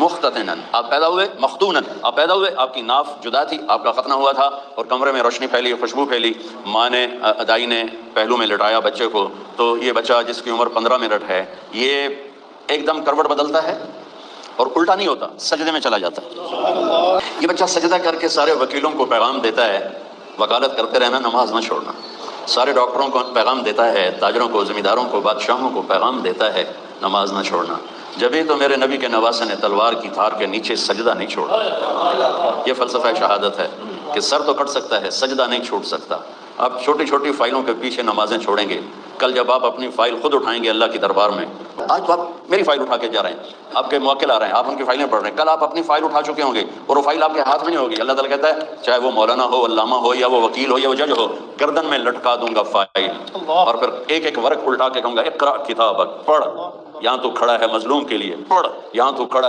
मुख्ततिनन, आप पैदा हुए, मख्तूनन, आप पैदा हुए, आपकी नाफ जुदा थी, आपका खतना हुआ था और कमरे में रोशनी फैली, खुशबू फैली। माँ ने, दाई ने पहलू में लिटाया बच्चे को, तो ये बच्चा जिसकी उम्र 15 मिनट है, ये एकदम करवट बदलता है और उल्टा नहीं होता, सजदे में चला जाता है। ये बच्चा सजदा करके सारे वकीलों को पैगाम देता है, वकालत करते रहना, नमाज न छोड़ना। सारे डॉक्टरों को पैगाम देता है, ताजरों को, ज़मींदारों को, बादशाहों को पैगाम देता है, नमाज न छोड़ना। जब ही तो मेरे नबी के नवासे ने तलवार की धार के नीचे सजदा नहीं छोड़ा। ये फ़लसफ़ा शहादत है कि सर तो कट सकता है, सजदा नहीं छूट सकता। आप छोटी छोटी फाइलों के पीछे नमाजें छोड़ेंगे, कल जब आप अपनी फाइल खुद उठाएंगे अल्लाह के दरबार में, आज तो आप मेरी फाइल उठा के जा रहे हैं, आपके मुवक्किल आ रहे हैं, आप उनकी फाइलें पढ़ रहे हैं, कल आप अपनी फाइल उठा चुके होंगे और वो फाइल आपके हाथ में नहीं होगी। अल्लाह ताला कहता है चाहे वो मौलाना हो, अल्लामा हो, या वो वकील हो, या वो जज हो, गर्दन में लटका दूंगा फाइल और फिर एक एक वर्क उल्टा के कहूंगा इक़रा किताबक, पढ़, यहाँ तो खड़ा है मजलूम के लिए, पढ़, यहाँ तो खड़ा है